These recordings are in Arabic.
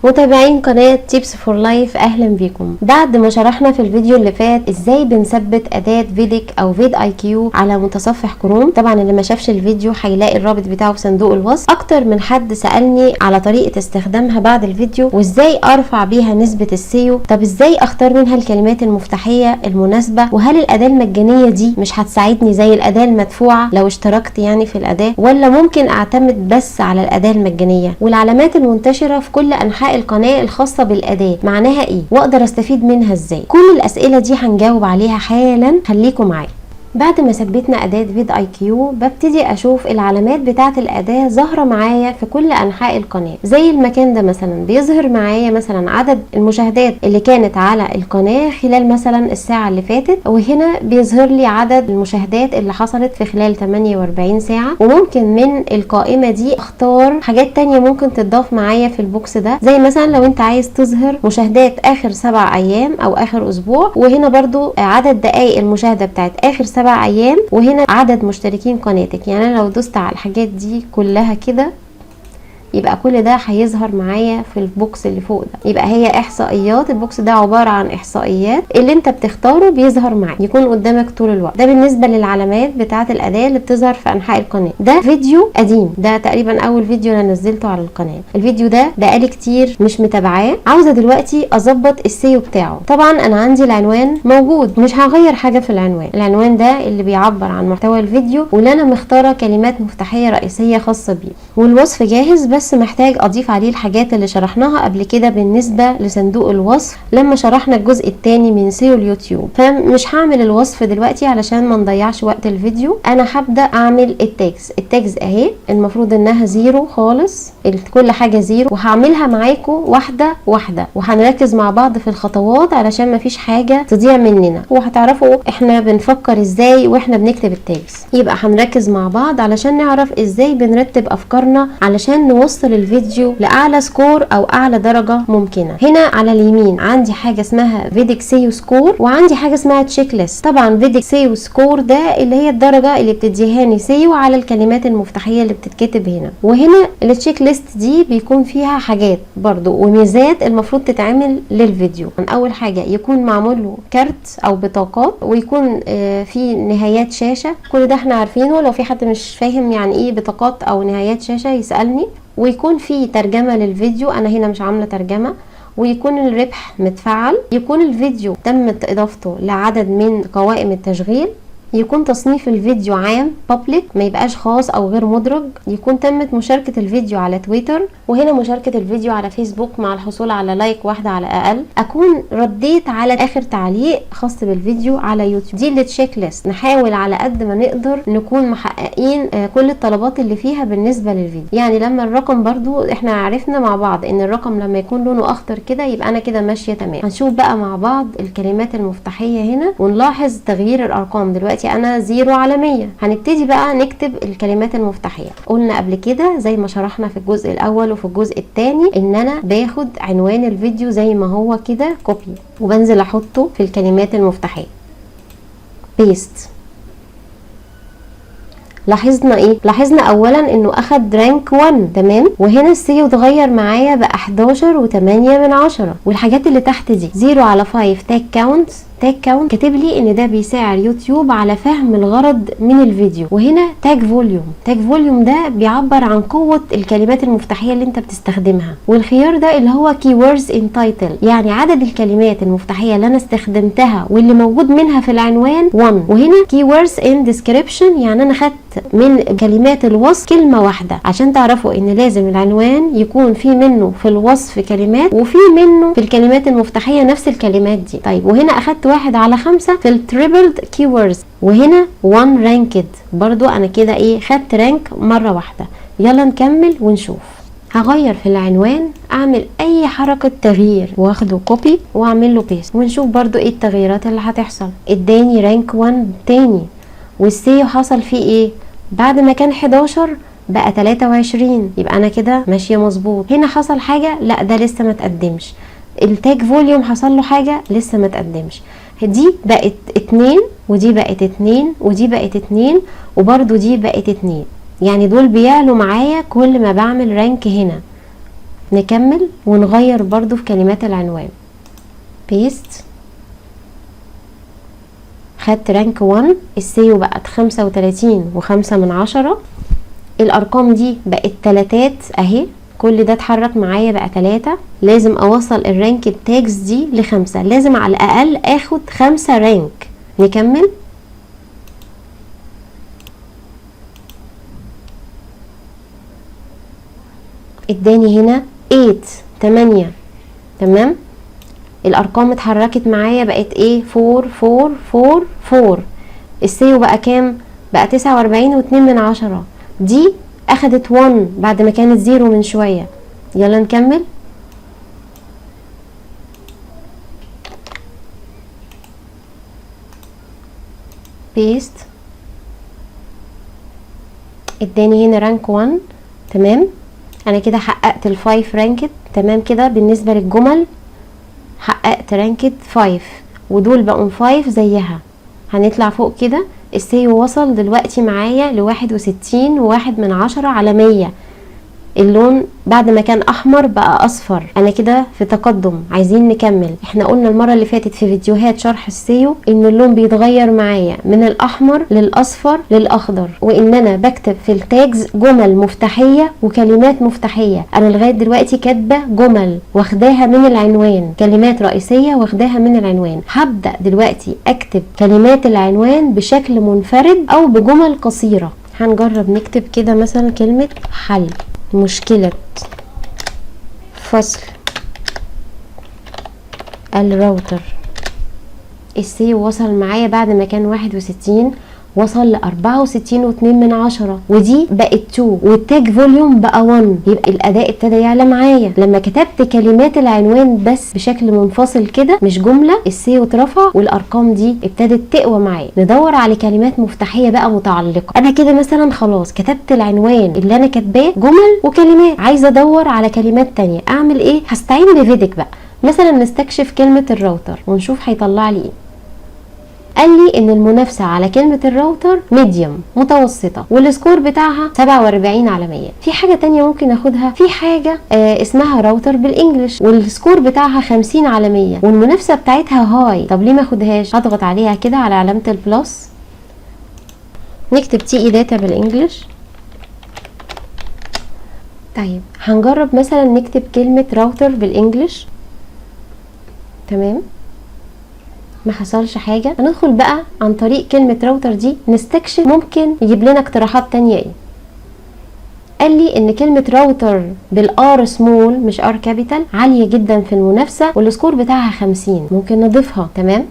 متابعين قناة تيبس فور لايف، اهلا بيكم. بعد ما شرحنا في الفيديو اللي فات ازاي بنثبت اداة فيديك او فيد اي كيو على متصفح كروم، طبعا اللي ما شافش الفيديو هيلاقي الرابط بتاعه في صندوق الوصف. اكتر من حد سألني على طريقة استخدامها بعد الفيديو، وازاي ارفع بيها نسبة السيو، طب ازاي اختار منها الكلمات المفتاحية المناسبة، وهل الاداة المجانية دي مش هتساعدني زي الاداة المدفوعة لو اشتركت يعني في الاداة، ولا ممكن اعتمد بس على الاداة المجانية، والعلامات المنتشرة في كل انحاء القناة الخاصة بالأداة معناها ايه، واقدر استفيد منها ازاي. كل الأسئلة دي هنجاوب عليها حالا، خليكم معايا. بعد ما ثبتنا أداة فيد اي كيو ببتدي أشوف العلامات بتاعة الأداة ظاهرة معايا في كل أنحاء القناة. زي المكان ده مثلا بيظهر معايا مثلا عدد المشاهدات اللي كانت على القناة خلال مثلا الساعة اللي فاتت، وهنا بيظهر لي عدد المشاهدات اللي حصلت في خلال 48 ساعة. وممكن من القائمة دي اختار حاجات تانية ممكن تضاف معايا في البوكس ده، زي مثلا لو انت عايز تظهر مشاهدات آخر 7 أيام أو آخر أسبوع، وهنا برضو عدد دقائق المشاهدة بتاعت آخر 7 أيام، وهنا عدد مشتركين قناتك. يعني انا لو دوست على الحاجات دي كلها كده يبقى كل ده هيظهر معايا في البوكس اللي فوق ده. يبقى هي احصائيات، البوكس ده عبارة عن احصائيات، اللي انت بتختاره بيظهر معاك، يكون قدامك طول الوقت. ده بالنسبة للعلامات بتاعة الأداة اللي بتظهر في أنحاء القناة. ده فيديو قديم، ده تقريبا أول فيديو أنا نزلته على القناة. الفيديو ده بقالي كتير مش متابعاه، عاوزة دلوقتي أظبط السيو بتاعه. طبعا أنا عندي العنوان موجود، مش هغير حاجة في العنوان. العنوان ده اللي بيعبر عن محتوى الفيديو، واللي أنا مختارة كلمات مفتاحية رئيسية خاصة بيه، والوصف جاهز، بس محتاج اضيف عليه الحاجات اللي شرحناها قبل كده بالنسبة لصندوق الوصف لما شرحنا الجزء الثاني من سيو اليوتيوب. فمش هعمل الوصف دلوقتي علشان ما نضيعش وقت الفيديو. انا هبدأ اعمل التاجز اهي، المفروض انها زيرو خالص، كل حاجة زيرو، وهعملها معاكم واحدة واحدة، وهنركز مع بعض في الخطوات علشان ما فيش حاجة تضيع مننا، وهتعرفوا احنا بنفكر ازاي واحنا بنكتب التاجز. يبقى هنركز مع بعض علشان نعرف ازاي بنرتب افكارنا علشان نوصل الفيديو لاعلى سكور او اعلى درجه ممكنه. هنا على اليمين عندي حاجه اسمها فيديك سيو سكور، وعندي حاجه اسمها تشيك ليست. طبعا فيديك سيو سكور ده اللي هي الدرجه اللي بتديهاني سيو على الكلمات المفتاحيه اللي بتتكتب هنا. وهنا التشيك ليست دي بيكون فيها حاجات برضو وميزات المفروض تتعمل للفيديو. اول حاجه يكون معمول له كارت او بطاقات، ويكون في نهايات شاشه. كل ده احنا عارفينه، لو في حد مش فاهم يعني ايه بطاقات او نهايات شاشه يسالني. ويكون في ترجمة للفيديو، انا هنا مش عاملة ترجمة. ويكون الربح متفعل. يكون الفيديو تمت اضافته لعدد من قوائم التشغيل. يكون تصنيف الفيديو عام بابليك، ما يبقاش خاص او غير مدرج. يكون تمت مشاركة الفيديو على تويتر، وهنا مشاركة الفيديو على فيسبوك مع الحصول على لايك واحدة على الاقل. اكون رديت على اخر تعليق خاص بالفيديو على يوتيوب. دي التشيك ليست، نحاول على قد ما نقدر نكون محققين كل الطلبات اللي فيها بالنسبة للفيديو. يعني لما الرقم برضو احنا عرفنا مع بعض ان الرقم لما يكون لونه اخضر كده يبقى انا كده ماشية تمام. هنشوف بقى مع بعض الكلمات المفتاحية هنا ونلاحظ تغيير الارقام. دلوقتي انا 0 على 100. هنبتدي بقى نكتب الكلمات المفتاحية. قلنا قبل كده زي ما شرحنا في الجزء الاول وفي الجزء الثاني ان انا باخد عنوان الفيديو زي ما هو كده كوبي، وبنزل احطه في الكلمات المفتاحية بيست. لاحظنا ايه؟ لاحظنا اولا انه اخد رانك 1 تمام، وهنا السيو اتغير معايا بقى 11.8، والحاجات اللي تحت دي 0 على 5 تاج كاونت. تاج كاونت كاتب لي ان ده بيساعد يوتيوب على فهم الغرض من الفيديو. وهنا تاج فوليوم. تاج فوليوم ده بيعبر عن قوة الكلمات المفتاحية اللي انت بتستخدمها. والخيار ده اللي هو keywords in title، يعني عدد الكلمات المفتاحية اللي انا استخدمتها واللي موجود منها في العنوان 1. وهنا keywords in description، يعني انا خدت من كلمات الوصف كلمة واحدة، عشان تعرفوا ان لازم العنوان يكون في منه في الوصف كلمات، وفي منه في الكلمات المفتاحية نفس الكلمات دي. طيب وهنا اخدت 1 على 5 في التريبلد keywords، وهنا 1 رانكد برضو انا كده ايه خدت رانك مرة واحدة. يلا نكمل ونشوف. هغير في العنوان، اعمل اي حركة تغيير واخده كوبي واعمل له بيست، ونشوف برضو ايه التغييرات اللي هتحصل. اداني رانك 1 تاني، والسيو حصل فيه ايه؟ بعد ما كان 11 بقى 23، يبقى انا كده ماشية مظبوط. هنا حصل حاجة؟ لا ده لسه ما تقدمش. التاج فوليوم حصل له حاجة؟ لسه ما تقدمش. دي بقت 2 ودي بقت 2 ودي بقت 2 وبرضو دي بقت 2. يعني دول بيعلوا معايا كل ما بعمل رانك هنا. نكمل ونغير برضو في كلمات العنوان. بيست، خدت رانك 1. السيو بقت 35.5. الارقام دي بقت تلاتات اهي، كل ده اتحرك معايا بقى 3. لازم اوصل الرانك التاجز دي ل5، لازم على الاقل اخد 5 رانك. نكمل. اداني هنا 8. تمام. الارقام اتحركت معايا بقت ايه؟ 4. السيو بقى كام؟ بقى 49.2. دي اخدت 1 بعد ما كانت 0 من شوية. يلا نكمل. بيست، اداني هنا رانك 1. تمام. انا كده حققت ال5 رانكت. تمام كده. بالنسبة للجمل حققت رانكت 5 ودول بقوا 5 زيها. هنطلع فوق كده. السيو وصل دلوقتي معايا ل61.1 على 100. اللون بعد ما كان احمر بقى اصفر. انا كده في تقدم. عايزين نكمل. احنا قلنا المرة اللي فاتت في فيديوهات شرح السيو ان اللون بيتغير معايا من الاحمر للاصفر للاخضر، وان انا بكتب في التاجز جمل مفتاحية وكلمات مفتاحية. انا لغاية دلوقتي كاتبة جمل واخداها من العنوان، كلمات رئيسية واخداها من العنوان. هبدأ دلوقتي اكتب كلمات العنوان بشكل منفرد او بجمل قصيرة. هنجرب نكتب كده مثلا كلمة حل، مشكلة فصل الراوتر. السيو وصل معايا بعد ما كان 61 وصل ل64.2، ودي بقت 2 والتاج فوليوم بقى 1. يبقى الاداء ابتدى يعلى معايا لما كتبت كلمات العنوان بس بشكل منفصل كده مش جمله. السيو اترفع والارقام دي ابتدت تقوى معايا. ندور على كلمات مفتاحيه بقى متعلقه. انا كده مثلا خلاص كتبت العنوان اللي انا كاتباه جمل وكلمات، عايزه ادور على كلمات تانية. اعمل ايه؟ هستعين بفيديك بقى. مثلا نستكشف كلمه الراوتر ونشوف هيطلع لي ايه. قال لي ان المنافسه على كلمه الراوتر ميديوم، متوسطه، والسكور بتاعها 47 على 100. في حاجه تانية ممكن اخدها، في حاجه اسمها راوتر بالانجلش والسكور بتاعها 50 على 100 والمنافسه بتاعتها هاي. طب ليه ما اخدهاش؟ هضغط عليها كده على علامه البلس، نكتب تي اي داتا بالانجلش. طيب هنجرب مثلا نكتب كلمه راوتر بالانجلش. تمام، ما حصلش حاجة. هندخل بقى عن طريق كلمة راوتر دي نستكشف ممكن يجيب لنا اقتراحات تانية ايه. قال لي ان كلمة راوتر بالار سمول مش ار كابيتال عالية جدا في المنافسة والسكور بتاعها 50، ممكن نضيفها. تمام.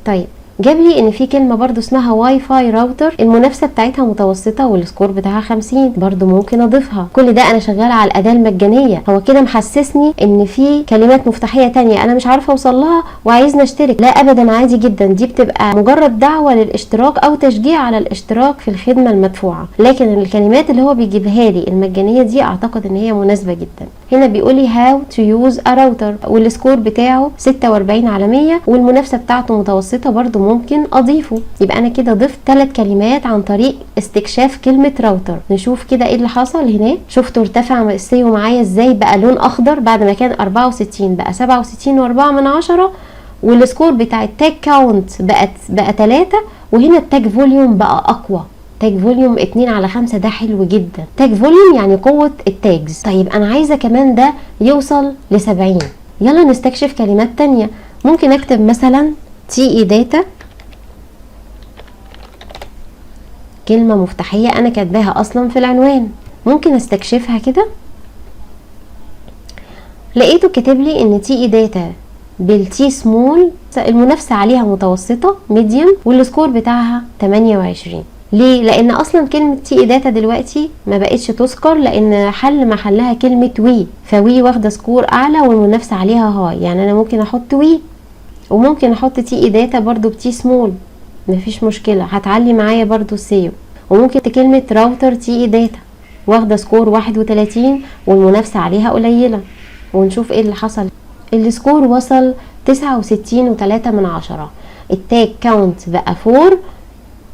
طيب جاب لي ان في كلمه برضو اسمها واي فاي راوتر، المنافسه بتاعتها متوسطه والسكور بتاعها 50، برضو ممكن اضيفها. كل ده انا شغاله على الاداه المجانيه. هو كده محسسني ان في كلمات مفتاحيه تانية انا مش عارفه اوصل لها وعايزني اشترك. لا ابدا، عادي جدا. دي بتبقى مجرد دعوه للاشتراك او تشجيع على الاشتراك في الخدمه المدفوعه. لكن الكلمات اللي هو بيجيبها لي المجانيه دي اعتقد ان هي مناسبه جدا. هنا بيقول لي هاو تو يوز ا راوتر والسكور بتاعه 46 على 100 والمنافسه بتاعته متوسطه، برضو ممكن اضيفه. يبقى انا كده ضفت 3 كلمات عن طريق استكشاف كلمه راوتر. نشوف كده ايه اللي حصل هناك. شفتوا ارتفع السيو معايا ازاي؟ بقى لون اخضر بعد ما كان 64 بقى 67.4 والسكور بتاع التاج كاونت بقى 3. وهنا التاج فوليوم بقى اقوى، تاج فوليوم 2 على 5. ده حلو جدا. تاج فوليوم يعني قوة التاجز. طيب انا عايزة كمان ده يوصل ل70. يلا نستكشف كلمات تانية. ممكن اكتب مثلا تي اي داتا، كلمة مفتاحية انا كاتباها اصلا في العنوان. ممكن استكشفها كده. لقيته كاتب لي ان تي اي داتا بالتي سمول المنافسة عليها متوسطة ميديوم والسكور بتاعها 28. ليه؟ لان اصلا كلمة تي اي داتا دلوقتي ما بقتش تذكر لان حل محلها كلمة وي، فوي واخدة سكور اعلى والمنافسة عليها هاي. يعني انا ممكن احط وي وممكن احط تي اي داتا برضو بتي سمول، مفيش مشكلة، هتعلي معايا برضو السيو. وممكن كلمة راوتر تي اي داتا واخدة سكور 31 والمنافسة عليها قليلة. ونشوف ايه اللي حصل. السكور وصل 69.3. التاج كاونت بقى 4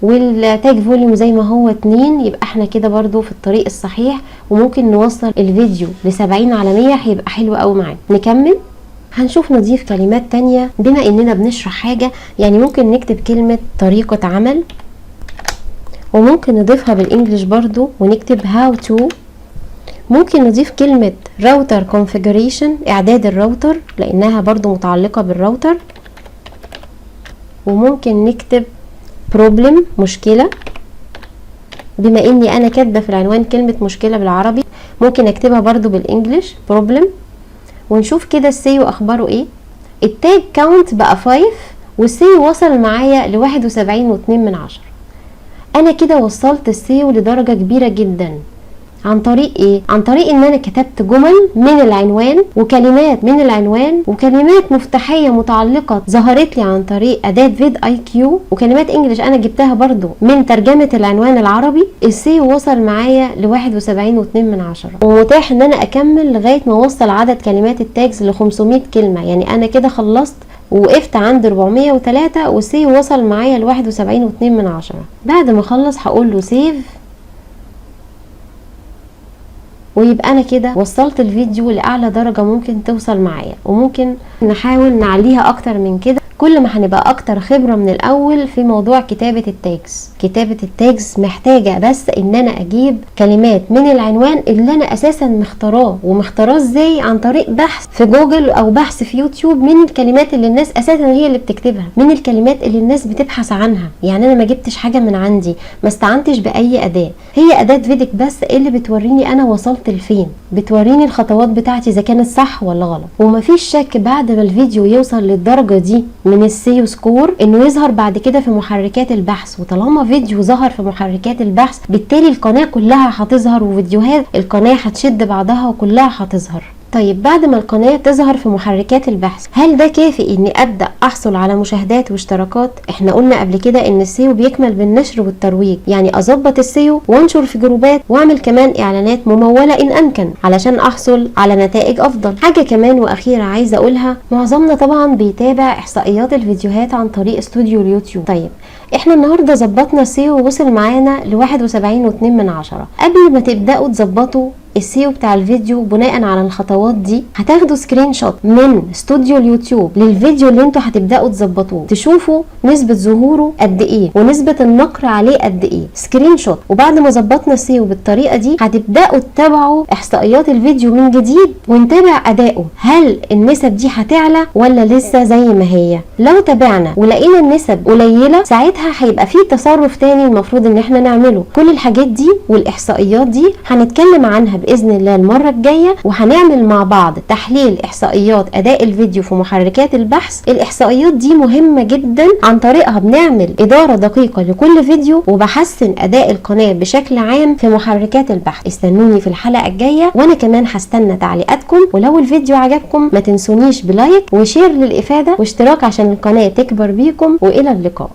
والتاج فوليوم زي ما هو 2، يبقى احنا كده برضو في الطريق الصحيح، وممكن نوصل الفيديو ل70 على 100، هيبقى حلو قوي معانا. نكمل. هنشوف نضيف كلمات تانية بما اننا بنشرح حاجة، يعني ممكن نكتب كلمة طريقة عمل، وممكن نضيفها بالانجليش برضو ونكتب how to. ممكن نضيف كلمة راوتر configuration، اعداد الراوتر، لانها برضو متعلقة بالراوتر. وممكن نكتب problem، مشكلة، بما اني انا كاتبة في العنوان كلمة مشكلة بالعربي، ممكن اكتبها برضو بالانجليش problem. ونشوف كده السيو اخباره ايه. التاج كاونت بقى 5، والسيو وصل معايا ل71.2. انا كده وصلت السيو لدرجة كبيرة جدا. عن طريق ايه؟ عن طريق ان انا كتبت جمل من العنوان وكلمات من العنوان وكلمات مفتاحية متعلقة ظهرت لي عن طريق اداة فيد اي كيو، وكلمات انجليش انا جبتها برضو من ترجمة العنوان العربي. السيو وصل معايا ل71.2، ومتاح ان انا اكمل لغاية ما اوصل عدد كلمات التاجز ل500 كلمة. يعني انا كده خلصت ووقفت عند 403، والسيو وصل معايا ل71.2. بعد ما اخلص هقول له سيف، ويبقى انا كده وصلت الفيديو لاعلى درجة ممكن توصل معايا. وممكن نحاول نعليها اكتر من كده كل ما هنبقى اكتر خبرة من الاول في موضوع كتابة التاجز. كتابة التاجز محتاجة بس ان انا اجيب كلمات من العنوان اللي انا اساسا مختاراه. ومختاراه ازاي؟ عن طريق بحث في جوجل او بحث في يوتيوب من الكلمات اللي الناس اساسا هي اللي بتكتبها، من الكلمات اللي الناس بتبحث عنها. يعني انا ما جبتش حاجة من عندي، ما استعنتش باي اداة، هي اداة فيديك بس اللي بتوريني انا وصلت لفين، بتوريني الخطوات بتاعتي اذا كانت صح ولا غلط. ومفيش شك بعد ما الفيديو يوصل للدرجة دي من السيو سكور انه يظهر بعد كده في محركات البحث. وطالما فيديو ظهر في محركات البحث، بالتالي القناة كلها هتظهر، وفيديوهات القناة هتشد بعضها وكلها هتظهر. طيب بعد ما القناة تظهر في محركات البحث، هل ده كافي اني ابدأ احصل على مشاهدات واشتراكات؟ احنا قلنا قبل كده ان السيو بيكمل بالنشر والترويج، يعني اظبط السيو وانشر في جروبات واعمل كمان اعلانات ممولة ان امكن علشان احصل على نتائج افضل. حاجة كمان واخيرة عايزة اقولها، معظمنا طبعا بيتابع احصائيات الفيديوهات عن طريق استوديو اليوتيوب. طيب احنا النهاردة ظبطنا السيو ووصل معانا ل71.2. قبل ما تبدأوا تظبطوا السيو بتاع الفيديو بناء على الخطوات دي، هتاخدوا سكرين شوت من استوديو اليوتيوب للفيديو اللي انتوا هتبداوا تظبطوه، تشوفوا نسبة ظهوره قد ايه ونسبة النقر عليه قد ايه، سكرين شوت. وبعد ما ظبطنا السيو بالطريقة دي، هتبداوا تتابعوا احصائيات الفيديو من جديد ونتابع اداؤه، هل النسب دي هتعلى ولا لسه زي ما هي. لو تابعنا ولقينا النسب قليلة، ساعتها هيبقى في تصرف تاني المفروض ان احنا نعمله. كل الحاجات دي والاحصائيات دي هنتكلم عنها بإذن الله المرة الجاية، وهنعمل مع بعض تحليل إحصائيات أداء الفيديو في محركات البحث. الإحصائيات دي مهمة جدا، عن طريقها بنعمل إدارة دقيقة لكل فيديو، وبحسن أداء القناة بشكل عام في محركات البحث. استنوني في الحلقة الجاية، وأنا كمان هستنى تعليقاتكم. ولو الفيديو عجبكم ما تنسونيش بلايك وشير للإفادة واشتراك عشان القناة تكبر بيكم. وإلى اللقاء.